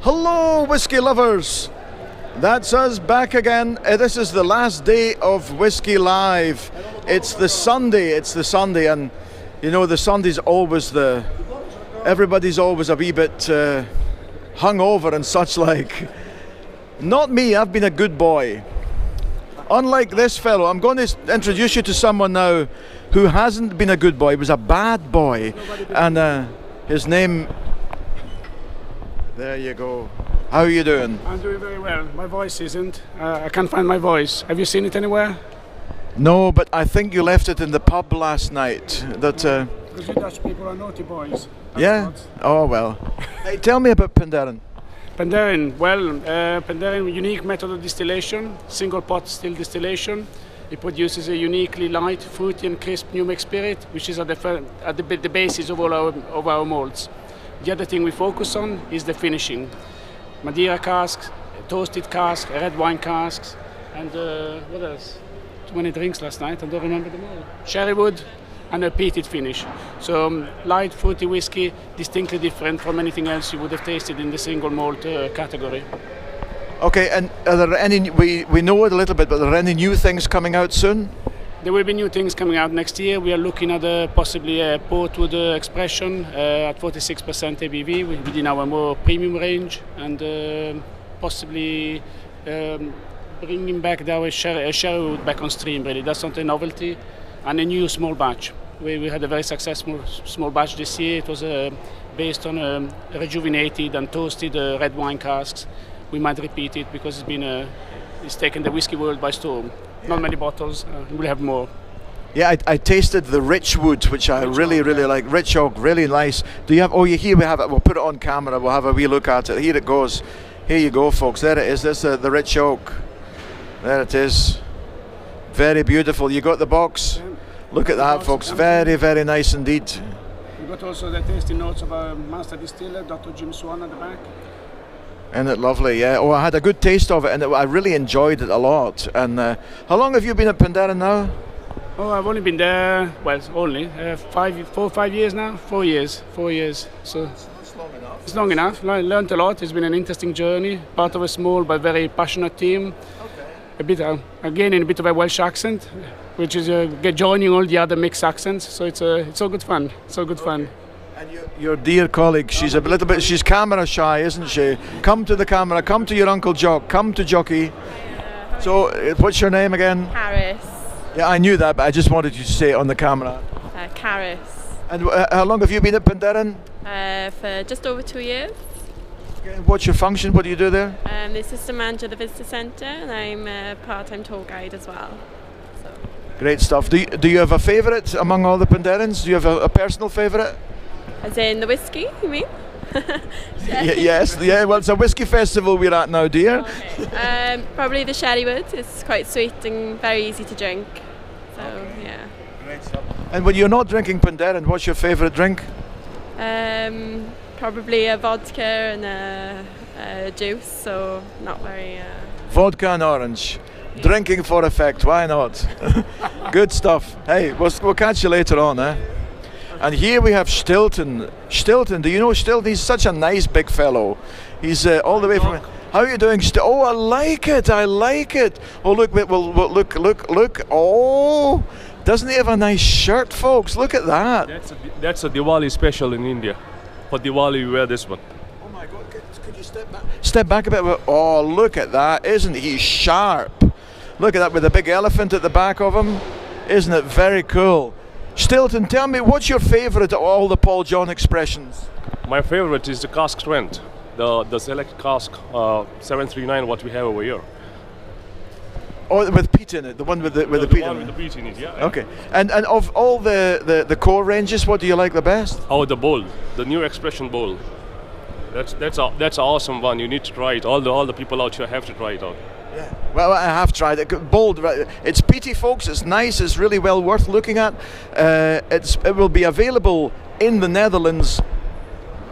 Hello, whiskey lovers. That's us back again. This is the last day of Whiskey Live. It's the Sunday, and you know the Sunday's always everybody's always a wee bit hungover and such like. Not me, I've been a good boy. Unlike this fellow, I'm going to introduce you to someone now who hasn't been a good boy, he was a bad boy. And his name... There you go. How are you doing? I'm doing very well. My voice isn't. I can't find my voice. Have you seen it anywhere? No, but I think you left it in the pub last night. Because you Dutch people are naughty boys. Yeah? Oh, well. Hey, tell me about Penderyn. Penderyn, Penderyn, unique method of distillation, single pot still distillation. It produces a uniquely light, fruity and crisp new make spirit, which is at the basis of all our malts. The other thing we focus on is the finishing. Madeira casks, toasted casks, red wine casks, and what else? Too many drinks last night, I don't remember them all. Sherry wood and a peated finish. So light, fruity whiskey, distinctly different from anything else you would have tasted in the single malt category. Okay, and are there any, we know it a little bit, but are there any new things coming out soon? There will be new things coming out next year. We are looking at possibly a portwood expression at 46% ABV within our more premium range, and possibly bringing back our sherry wood back on stream. Really, that's not a novelty, and a new small batch. We had a very successful small batch this year. It was based on rejuvenated and toasted red wine casks. We might repeat it because it's taken the whiskey world by storm. Not many bottles, we'll have more. Yeah, I tasted the rich wood, which I really like. Rich oak, really nice. Do you have, here we have it, we'll put it on camera, we'll have a wee look at it. Here it goes. Here you go, folks. There it is, that's the rich oak. There it is. Very beautiful. You got the box? Look at that, folks. Very, very nice indeed. We got also the tasting notes of our master distiller, Dr. Jim Swan at the back. Isn't it lovely? Yeah. Oh, I had a good taste of it, and I really enjoyed it a lot. And how long have you been at Penderyn now? Oh, I've only been there. Well, only 4 or 5 years now. 4 years. 4 years. So it's long enough. It's long enough. Learned a lot. It's been an interesting journey. Part of a small but very passionate team. Okay. A bit again in a bit of a Welsh accent, which is joining all the other mixed accents. So it's all good fun. It's all good fun. And your dear colleague, she's camera shy, isn't she? Come to the camera, come to your Uncle Jock, come to Jockey. So, what's your name again? Caris. Yeah, I knew that, but I just wanted you to say it on the camera. Caris. And how long have you been at Penderyn? For just over 2 years. Okay, what's your function? What do you do there? I'm the assistant manager of the visitor centre, and I'm a part-time tour guide as well. So. Great stuff. Do you have a favourite among all the Penderyns? Do you have a personal favourite? As in the whiskey, you mean? Yes, yeah, well, it's a whiskey festival we're at now, dear. Okay. Probably the sherry wood. It's quite sweet and very easy to drink. So, yeah. Great stuff. And when you're not drinking Penderyn, what's your favourite drink? Probably a vodka and a juice, so not very... Vodka and orange. Yeah. Drinking for effect, why not? Good stuff. Hey, we'll catch you later on, eh? And here we have Stilton. Stilton, do you know Stilton? He's such a nice big fellow. He's all the way from... How are you doing? Oh, I like it. I like it. Oh, look, look. Oh, doesn't he have a nice shirt, folks? Look at that. That's a Diwali special in India. For Diwali, we wear this one. Oh, my God. Could you step back? Step back a bit. Oh, look at that. Isn't he sharp? Look at that with the big elephant at the back of him. Isn't it very cool? Stilton, tell me, what's your favourite of all the Paul John expressions? My favourite is the cask strength, the select cask 739, what we have over here. Oh, with peat in it, the one with the peat in it. With the peat in it, yeah. Okay, and of all the core ranges, what do you like the best? Oh, the bowl, the new expression bowl. That's an awesome one. You need to try it. All the people out here have to try it out. Yeah. Well, I have tried it. Bold. It's peaty, folks. It's nice. It's really well worth looking at. It will be available in the Netherlands.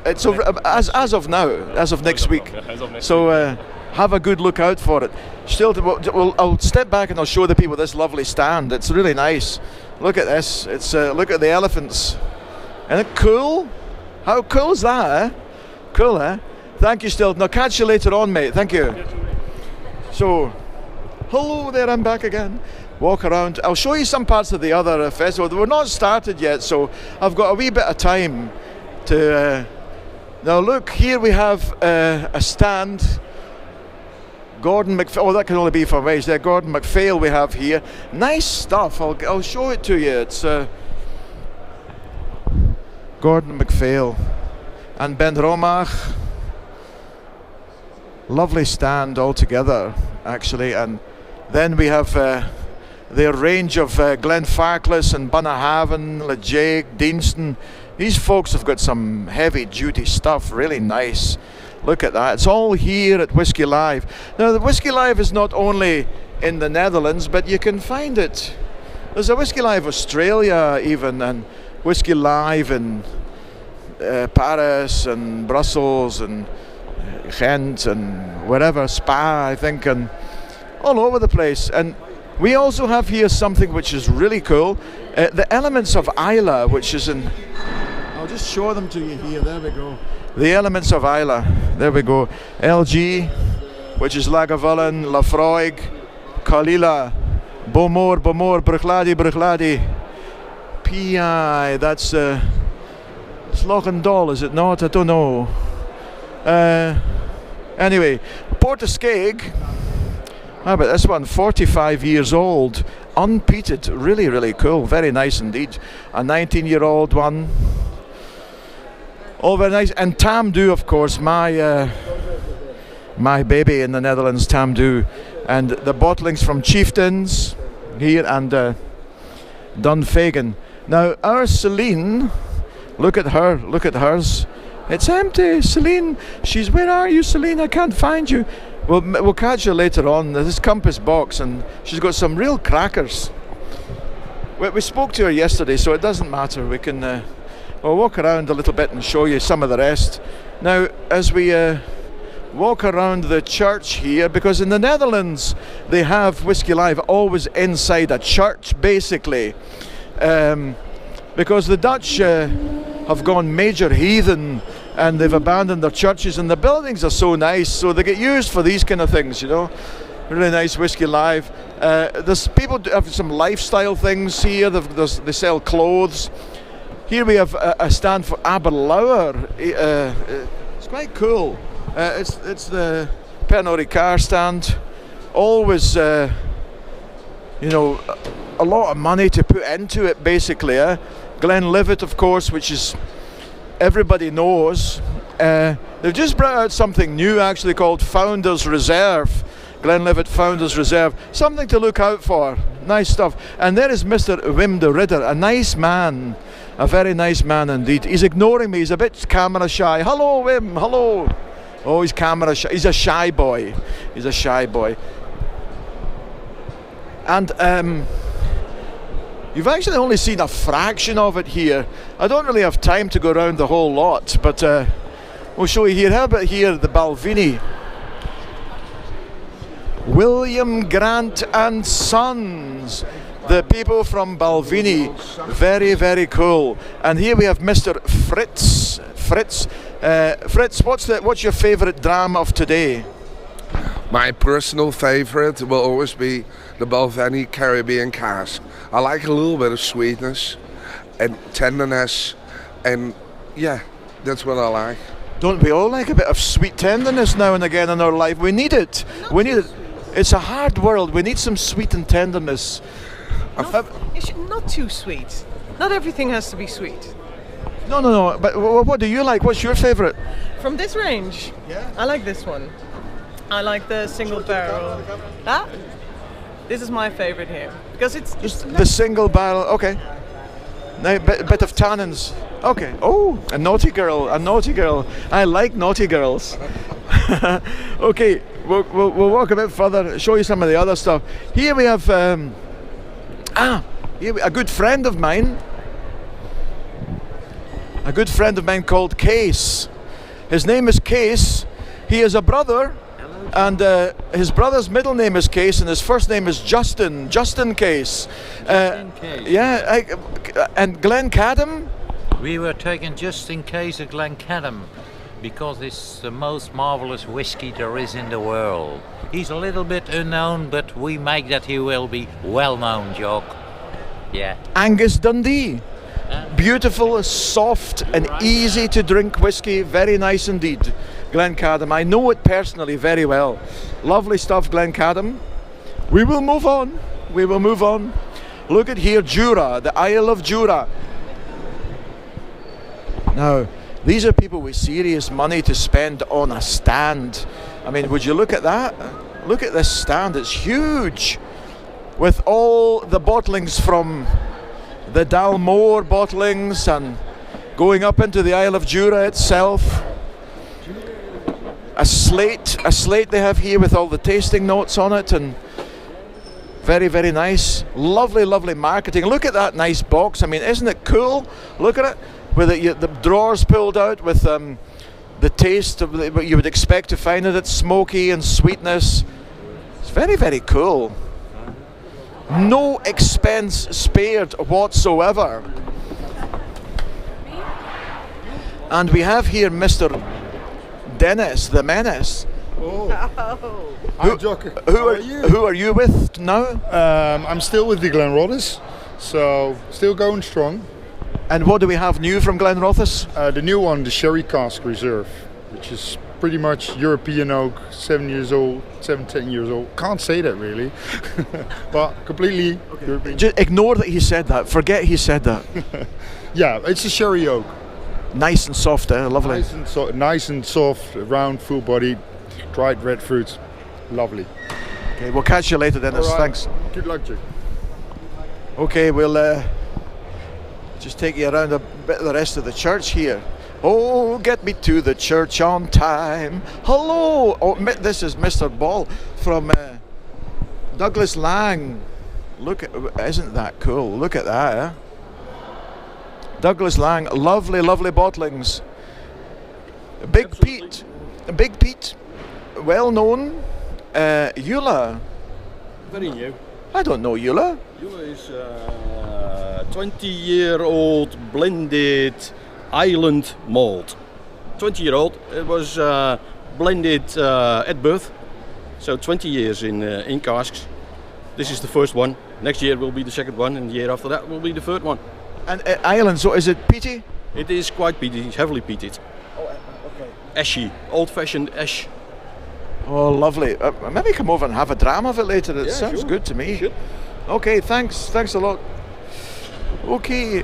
It's over, as of now, as of next week. So have a good look out for it. I'll step back and I'll show the people this lovely stand. It's really nice. Look at this. It's look at the elephants. Isn't it cool? How cool is that? Eh? Cool, eh? Thank you, Stilton. I'll catch you later on, mate. Thank you. So, hello there, I'm back again. Walk around. I'll show you some parts of the other festival. We're not started yet, so I've got a wee bit of time to... Now look, here we have a stand. Gordon MacPhail, that can only be for Wales there. Gordon MacPhail we have here. Nice stuff, I'll show it to you. It's Gordon MacPhail and Ben Romach. Lovely stand altogether, actually. And then we have their range of Glenfarclas and Bunnahabhain, Lejeag, Deanston. These folks have got some heavy duty stuff, really nice. Look at that. It's all here at Whisky Live. Now, the Whisky Live is not only in the Netherlands, but you can find it. There's a Whisky Live Australia even, and Whisky Live in Paris and Brussels and Ghent and wherever, Spa, I think, and all over the place. And we also have here something which is really cool. The Elements of Islay, which is in... I'll just show them to you here. There we go. The Elements of Islay. There we go. LG, which is Lagavulin, Lafroig, Kalila, Bomor, Bruichladdich. PI, that's Slochendal, is it not? I don't know. Anyway, Portiskeag. How about this one? 45 years old, unpeated. Really, really cool. Very nice indeed. A 19-year-old one. All very nice. And Tamdu, of course, my baby in the Netherlands, Tamdu. And the bottlings from Chieftains here and Dunfagan. Now, our Celine, look at her, look at hers. It's empty, Celine. Where are you, Celine? I can't find you. We'll catch her later on. This compass box, and she's got some real crackers. We spoke to her yesterday, so it doesn't matter. We can... We'll walk around a little bit and show you some of the rest. Now, as we walk around the church here, because in the Netherlands they have Whisky Live always inside a church, basically, because the Dutch have gone major heathen and they've abandoned their churches, and the buildings are so nice, so they get used for these kind of things, you know. Really nice Whisky Live. There's people have some lifestyle things here. They sell clothes. Here we have a stand for Aberlour. It's quite cool. It's the Pernod Ricard stand. Always, you know, a lot of money to put into it, basically. Glenlivet, of course, which is everybody knows. They've just brought out something new, actually, called Founders Reserve. Glenlivet Founders Reserve. Something to look out for. Nice stuff. And there is Mr. Wim de Ridder, a nice man. A very nice man indeed. He's ignoring me. He's a bit camera shy. Hello, Wim. Hello. Oh, he's camera shy. He's a shy boy. He's a shy boy. And you've actually only seen a fraction of it here. I don't really have time to go around the whole lot, but we'll show you here. How about here, the Balvenie? William Grant and Sons. The people from Balvenie, very, very cool. And here we have Mr. Fritz. Fritz, what's your favourite dram of today? My personal favourite will always be the Balvenie Caribbean cask. I like a little bit of sweetness and tenderness, and yeah, that's what I like. Don't we all like a bit of sweet tenderness now and again in our life? We need it. We need it. It's a hard world. We need some sweet and tenderness. Not too sweet. Not everything has to be sweet. No. But what do you like? What's your favourite? From this range, yeah, I like this one. I like the single barrel. This is my favourite here because it's the single barrel. Okay. Now, bit of tannins. Okay. Oh, a naughty girl. I like naughty girls. Okay. We'll walk a bit further. Show you some of the other stuff. Here we have. A good friend of mine. A good friend of mine called Case. His name is Case. He is a brother, and his brother's middle name is Case, and his first name is Justin. Justin Case. Case. Yeah, and Glencadam. We were taken just in case of Glencadam. because it's the most marvelous whiskey there is in the world. He's a little bit unknown, but we make that he will be well known, Jock. Yeah. Angus Dundee. Beautiful, soft and easy to drink whiskey. Very nice indeed. Glencadam. I know it personally very well. Lovely stuff, Glencadam. We will move on. We will move on. Look at here, Jura, the Isle of Jura. Now, these are people with serious money to spend on a stand. I mean, would you look at that? Look at this stand, it's huge. With all the bottlings from the Dalmore bottlings and going up into the Isle of Jura itself. A slate they have here with all the tasting notes on it, and very, very nice. Lovely, lovely marketing. Look at that nice box. I mean, isn't it cool? Look at it. With the drawers pulled out with the taste of what you would expect to find in it, smoky and sweetness. It's very, very cool. No expense spared whatsoever. And we have here Mr. Dennis, the Menace. Oh. Hi, Jock. Who are you with now? I'm still with the Glenrothes, so still going strong. And what do we have new from Glenrothes? The new one, the Sherry Cask Reserve, which is pretty much European oak, 7 years old, 10 years old. Can't say that really, but completely European. Just ignore that he said that. Forget he said that. Yeah, it's a sherry oak. Nice and soft, lovely. Nice and soft, round, full body, dried red fruits. Lovely. Okay, we'll catch you later, Dennis. Right. Thanks. Good luck, Jake. Okay, we'll just take you around a bit of the rest of the church here. Oh, get me to the church on time. Hello. Oh, this is Mr. Ball from Douglas Lang. Look at, isn't that cool? Look at that, eh? Douglas Lang, lovely, lovely bottlings. Big Pete, well known. Eula. Very new. I don't know Eula. Eula is 20-year-old blended island malt. 20-year-old. It was blended at birth, so 20 years in casks. This is the first one. Next year will be the second one, and the year after that will be the third one. And island, so is it peaty? It is quite peaty. It's heavily peated. Oh, okay. Ashy, old-fashioned ash. Oh, lovely. Maybe come over and have a dram of it later. It sounds good to me. Should. Okay, thanks a lot. Okay,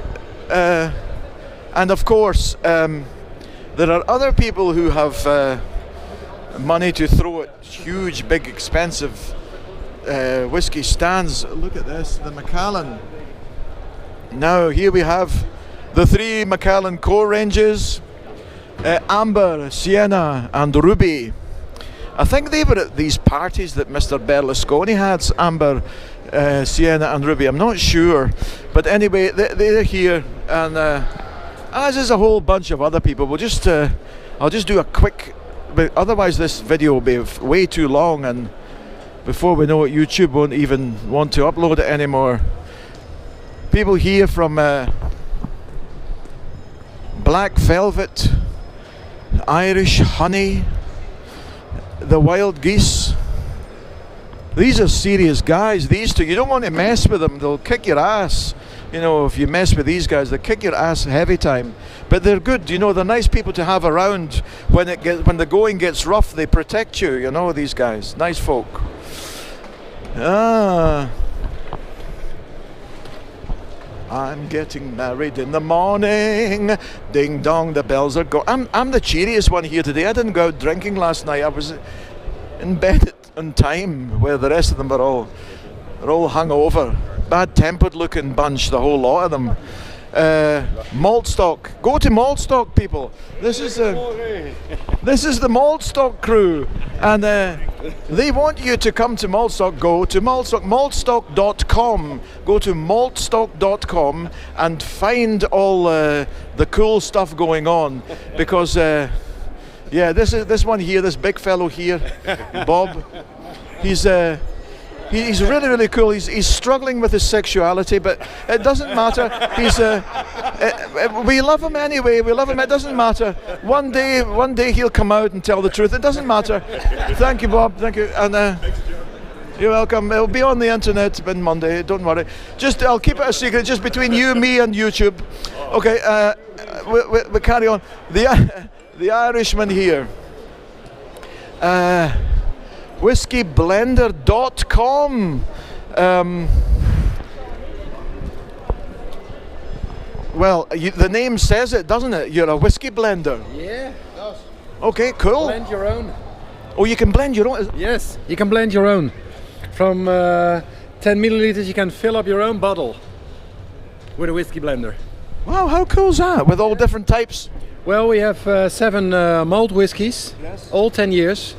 and of course, there are other people who have money to throw at huge, big, expensive whiskey stands. Look at this, the Macallan. Now here we have the three Macallan core ranges, Amber, Sienna and Ruby. I think they were at these parties that Mr. Berlusconi had, Amber, Sienna and Ruby. I'm not sure, but anyway, they're here, and as is a whole bunch of other people. We'll just, I'll just do a quick, but otherwise this video will be way too long, and before we know it, YouTube won't even want to upload it anymore. People here from Black Velvet, Irish Honey, the Wild Geese. These are serious guys, these two. You don't want to mess with them, they'll kick your ass. You know, if you mess with these guys, they kick your ass heavy time. But they're good, you know, they're nice people to have around when when the going gets rough. They protect you, you know, these guys. Nice folk. I'm getting married in the morning. Ding dong, the bells are going. I'm the cheeriest one here today. I didn't go out drinking last night. I was in bed on time, where the rest of them are all hung over. Bad-tempered looking bunch, the whole lot of them. Maltstock. Go to Maltstock, people. This is the Maltstock crew, and they want you to come to Maltstock. Go to Maltstock, maltstock.com. Go to maltstock.com and find all the cool stuff going on, because yeah, this one here, this big fellow here, Bob, he's He's really, really cool. He's struggling with his sexuality, but it doesn't matter. We love him anyway. We love him. It doesn't matter. One day he'll come out and tell the truth. It doesn't matter. Thank you, Bob. Thank you. And you're welcome. It'll be on the internet on Monday. Don't worry. I'll keep it a secret, just between you, me, and YouTube. Okay. We carry on. The Irishman here. Whiskyblender.com. Well, the name says it, doesn't it? You're a whiskey blender. Yeah, it does. Okay, cool. Blend your own. Oh, you can blend your own? Yes, you can blend your own. From 10 milliliters, you can fill up your own bottle with a whiskey blender. Wow, how cool is that? With all different types? Well, we have 7 malt whiskies, all 10 years,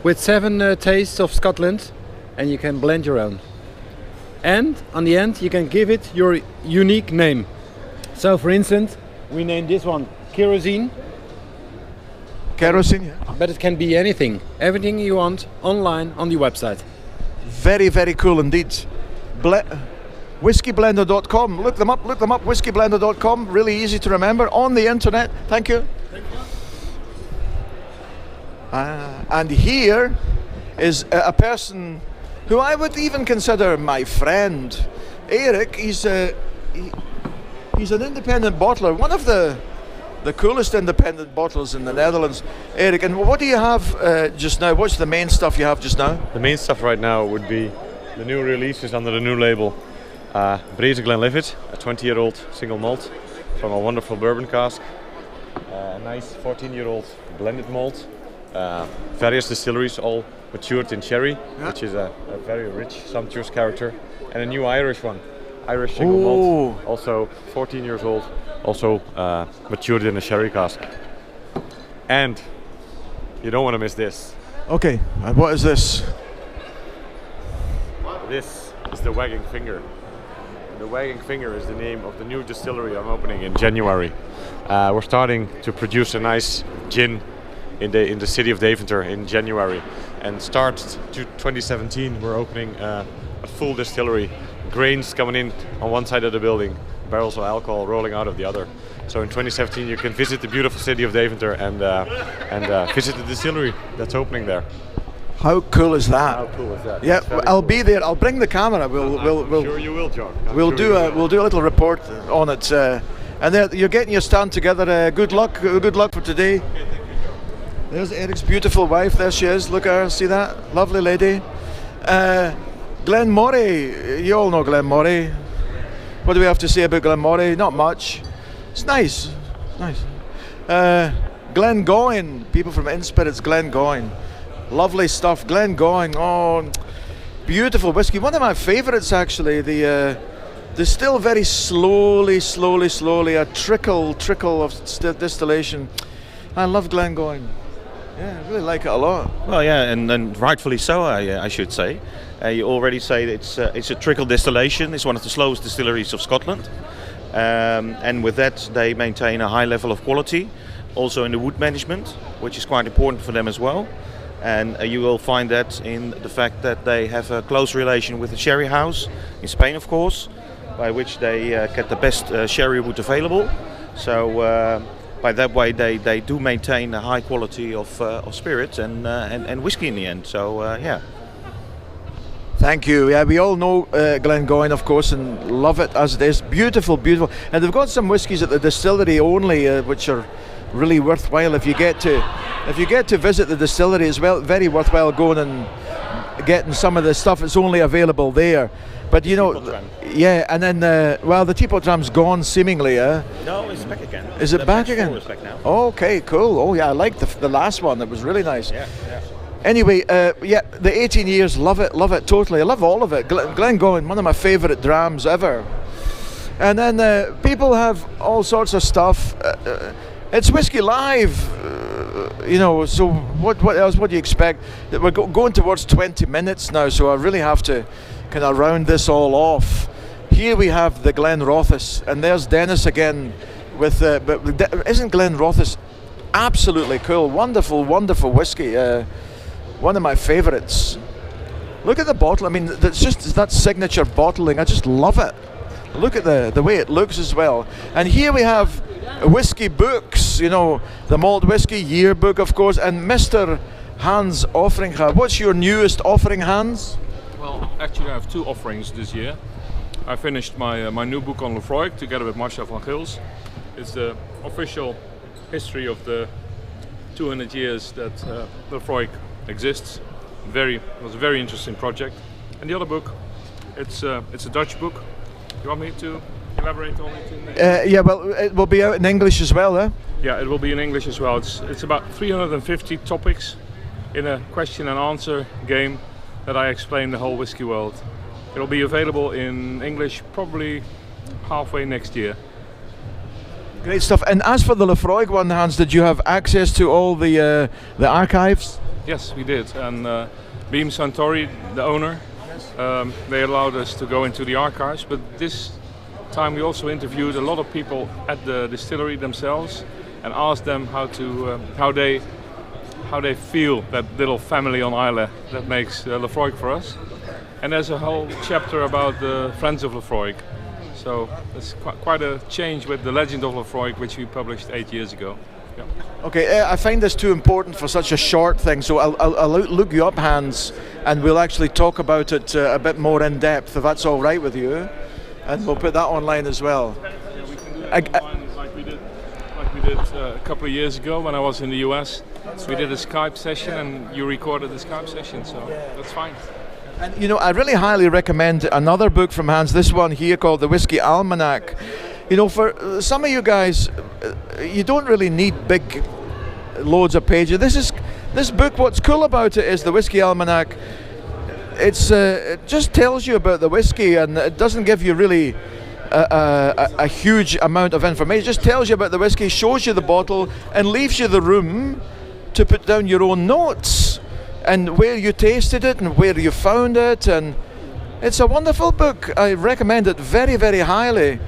with 7 tastes of Scotland, and you can blend your own. And on the end, you can give it your unique name. So, for instance, we named this one Kerosene. Kerosene, yeah. But it can be anything, everything you want online on the website. Very, very cool indeed. Whiskyblender.com. Look them up. Whiskyblender.com. Really easy to remember on the internet. Thank you. And here is a person who I would even consider my friend, Eric. He's an independent bottler, one of the coolest independent bottlers in the Netherlands. Eric, and what do you have just now? What's the main stuff you have just now? The main stuff right now would be the new releases under the new label. Breeze Glenlivet, a 20-year-old single malt from a wonderful bourbon cask. A nice 14-year-old blended malt. Various distilleries, all matured in sherry, which is a very rich, sumptuous character. And a new Irish one, Irish single malt, also 14 years old, also matured in a sherry cask. And you don't want to miss this. Okay, and what is this? This is the Wagging Finger. The Wagging Finger is the name of the new distillery I'm opening in January. We're starting to produce a nice gin in the city of Deventer in January, and start to 2017 we're opening a full distillery, grains coming in on one side of the building, barrels of alcohol rolling out of the other. So in 2017 you can visit the beautiful city of Deventer and visit the distillery that's opening there. How cool is that? How cool is that? Yeah, I'll be there. I'll bring the camera. We'll sure you will, John. We'll do a little report on it. And there, you're getting your stand together. Good luck. Good luck for today. There's Eric's beautiful wife. There she is. Look at her. See that? Lovely lady. Glenmoray. You all know Glenmoray. What do we have to say about Glenmoray? Not much. It's nice. Nice. Glengoyne. People from Inspirits. Glengoyne. Lovely stuff. Glengoyne. Oh, beautiful whiskey. One of my favourites actually. The still very slowly, a trickle of distillation. I love Glengoyne. Yeah, I really like it a lot. Well, yeah, and rightfully so, I should say. You already say that it's a trickle distillation. It's one of the slowest distilleries of Scotland. And with that, they maintain a high level of quality, also in the wood management, which is quite important for them as well. And you will find that in the fact that they have a close relation with the sherry house in Spain, of course, by which they get the best sherry wood available. So by that way, they do maintain a high quality of spirit and whiskey in the end. So yeah. Thank you. Yeah, we all know Glengoyne, of course, and love it as it is. Beautiful, beautiful. And they've got some whiskies at the distillery only, which are really worthwhile. If you get to visit the distillery as well, very worthwhile going and getting some of the stuff that's only available there. But you know, yeah, and then well, the teapot tram's gone seemingly. No, it's back again. Is it back again? Is back now. Okay, cool. Oh yeah, I liked the last one. It was really nice. Yeah, yeah. Anyway, yeah, the 18 years, love it totally. I love all of it. Glengoyne, one of my favourite drams ever. And then people have all sorts of stuff. It's Whisky Live, you know, so what else, what do you expect? We're going towards 20 minutes now, so I really have to kind of round this all off. Here we have the Glenrothes, and there's Dennis again with, but isn't Glenrothes absolutely cool? Wonderful, wonderful whiskey. One of my favourites. Look at the bottle. I mean, that's just that signature bottling. I just love it. Look at the way it looks as well. And here we have whiskey books. You know, the malt whiskey yearbook, of course, and Mr. Hans Offringa. What's your newest offering, Hans? Well, actually, I have 2 offerings this year. I finished my new book on Lefroy together with Marcel van Gils. It's the official history of the 200 years that Lefroy exists. It was a very interesting project. And the other book, it's a Dutch book. You want me to elaborate on it? Yeah, well, it will be out in English as well, eh? Yeah, it will be in English as well. It's about 350 topics in a question and answer game that I explain the whole whiskey world. It will be available in English probably halfway next year. Great stuff. And as for the Lefroy one, Hans, did you have access to all the archives? Yes, we did. And Beam Santori, the owner, they allowed us to go into the archives. But this time we also interviewed a lot of people at the distillery themselves and asked them how they feel, that little family on Islay that makes Lefroy for us. And there's a whole chapter about the Friends of Lefroy. So it's quite a change with the Legend of Lefroy, which we published 8 years ago. Yeah. Okay, I find this too important for such a short thing, so I'll look you up, Hans, and we'll actually talk about it a bit more in depth, if that's all right with you. And we'll put that online as well. Yeah, we can do that online like we did a couple of years ago when I was in the US. We did a Skype session and you recorded the Skype session, so that's fine. And you know, I really highly recommend another book from Hans, this one here called The Whisky Almanac. You know, for some of you guys, you don't really need big loads of pages. This book, what's cool about it is the Whisky Almanac. It just tells you about the whiskey, and it doesn't give you really a huge amount of information. It just tells you about the whiskey, shows you the bottle, and leaves you the room to put down your own notes and where you tasted it and where you found it. And it's a wonderful book. I recommend it very, very highly.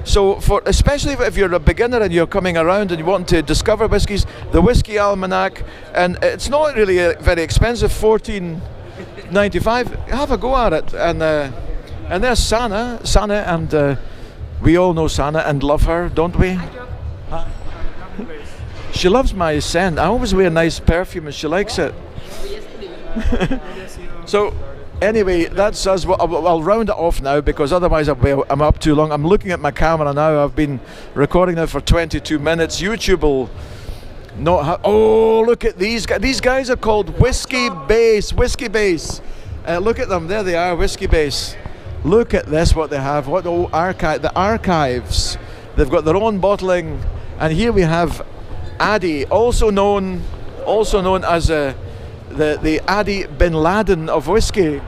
So especially if you're a beginner and you're coming around and you want to discover whiskies, the Whisky Almanac, and it's not really very expensive, $14.95. Have a go at it. And there's Sanne, and we all know Sanne and love her, don't we? She loves my scent. I always wear nice perfume and she likes it. So anyway, that's us. I'll round it off now because otherwise I'm up too long. I'm looking at my camera now. I've been recording now for 22 minutes. YouTube will not oh, look at these guys. These guys are called Whisky Base. Whisky Base. Look at them. There they are, Whisky Base. Look at this, what they have. What the archives. They've got their own bottling. And here we have Addy, also known as the Addy Bin Laden of whiskey.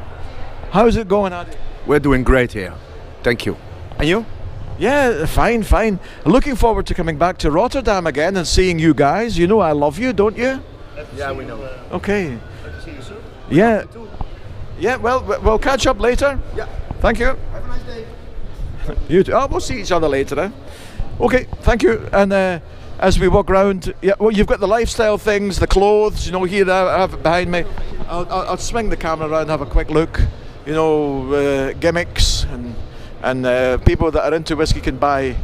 How's it going, Addy? We're doing great here. Thank you. And you? Yeah, fine. Looking forward to coming back to Rotterdam again and seeing you guys. You know I love you, don't you? Yeah, we know. Okay. Yeah. Yeah, well, we'll catch up later. Yeah. Thank you. Have a nice day. You too. Oh, we'll see each other later, eh? Okay, thank you. And as we walk around, yeah, well, you've got the lifestyle things, the clothes, you know, here I have it behind me. I'll swing the camera around and have a quick look. You know, gimmicks and people that are into whiskey can buy,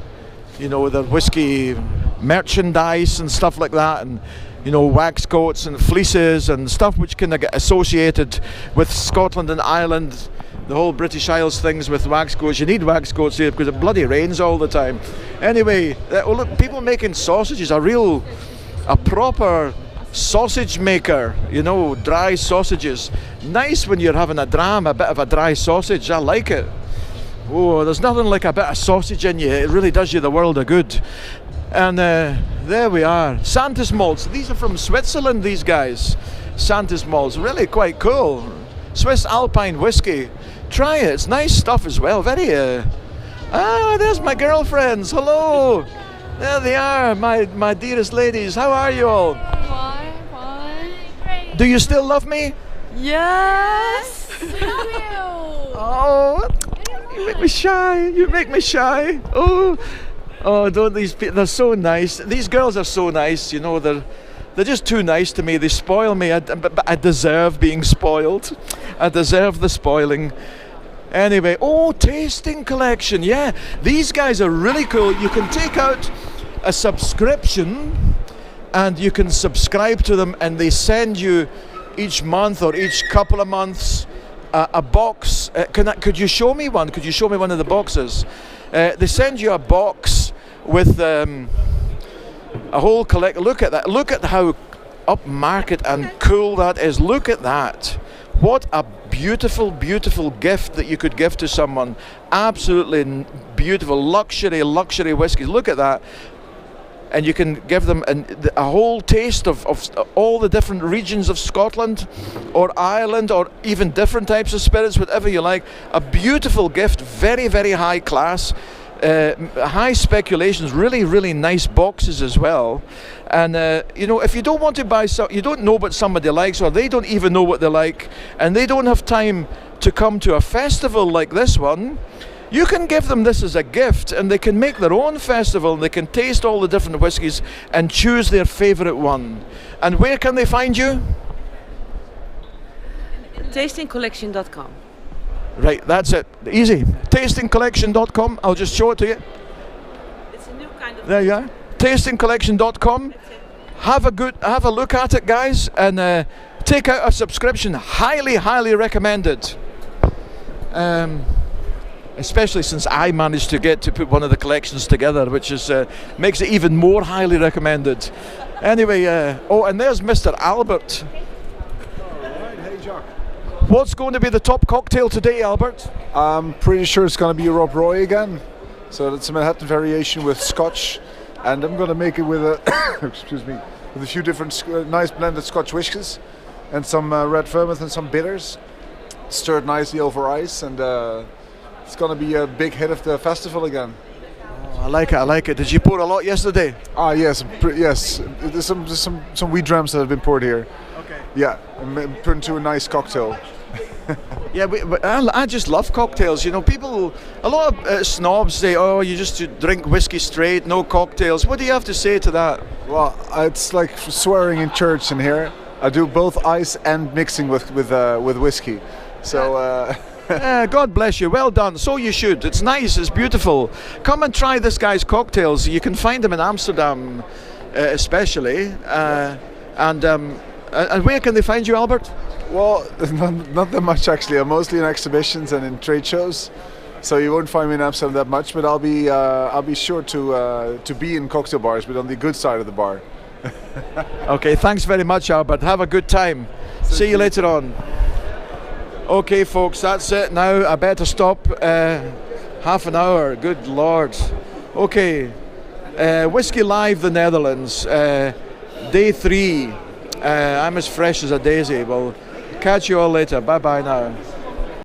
you know, the whiskey merchandise and stuff like that, and you know, wax coats and fleeces and stuff which can get associated with Scotland and Ireland. The whole British Isles things with wax coats. You need wax coats here because it bloody rains all the time. Anyway, look, people making sausages, a proper sausage maker, you know, dry sausages. Nice when you're having a dram, a bit of a dry sausage. I like it. Oh, there's nothing like a bit of sausage in you. It really does you the world of good. And there we are. Santis malts. These are from Switzerland, these guys. Santis malts. Really quite cool. Swiss Alpine whiskey. Try it. It's nice stuff as well. Very. There's my girlfriends. Hello. There they are, my dearest ladies. How are you all? Why? Great. Do you still love me? Yes. Oh, you make me shy. You make me shy. Oh, don't these people? They're so nice. These girls are so nice. You know, they're they're just too nice to me. They spoil me, but I deserve being spoiled. I deserve the spoiling. Anyway, tasting collection. Yeah, these guys are really cool. You can take out a subscription and you can subscribe to them, and they send you each month or each couple of months a box. Could you show me one? Could you show me one of the boxes? They send you a box with a whole collect. Look at that. Look at how upmarket and cool that is. Look at that. What a beautiful, beautiful gift that you could give to someone. Absolutely beautiful, luxury whiskies. Look at that. And you can give them a whole taste of all the different regions of Scotland or Ireland, or even different types of spirits, whatever you like. A beautiful gift, very, very high class. High speculations, really, really nice boxes as well. And if you don't want to buy you don't know what somebody likes, or they don't even know what they like, and they don't have time to come to a festival like this one, you can give them this as a gift, and they can make their own festival, and they can taste all the different whiskies and choose their favourite one. And where can they find you? Tastingcollection.com. Right, that's it. Easy. Tastingcollection.com. I'll just show it to you. It's a new kind of. There you are. Tastingcollection.com. Have a look at it, guys, and take out a subscription. Highly, highly recommended. Especially since I managed to get to put one of the collections together, which is makes it even more highly recommended. Anyway, and there's Mr. Albert. Hey, Jock. What's going to be the top cocktail today, Albert? I'm pretty sure it's going to be a Rob Roy again. So that's a Manhattan variation with Scotch, and I'm going to make it with excuse me, with a few different nice blended Scotch whiskies, and some red vermouth and some bitters, stirred nicely over ice, and it's going to be a big hit of the festival again. Oh, I like it. Did you pour a lot yesterday? Yes, yes. There's some wheat drams that have been poured here. Okay. Yeah, and put into a nice cocktail. Yeah, but I just love cocktails. A lot of snobs say, "Oh, you just drink whiskey straight, no cocktails." What do you have to say to that? Well, it's like swearing in church in here. I do both ice and mixing with whiskey. So. God bless you. Well done. So you should. It's nice. It's beautiful. Come and try this guy's cocktails. You can find them in Amsterdam, especially. And where can they find you, Albert? Well, not that much actually. I'm mostly in exhibitions and in trade shows, so you won't find me in Amsterdam that much. But I'll be sure to be in cocktail bars, but on the good side of the bar. Okay. Thanks very much, Albert. Have a good time. See you later on. Okay, folks, that's it now. I better stop. Half an hour. Good Lord. Okay. Whisky Live, the Netherlands. Day 3. I'm as fresh as a daisy. Well, catch you all later. Bye-bye now.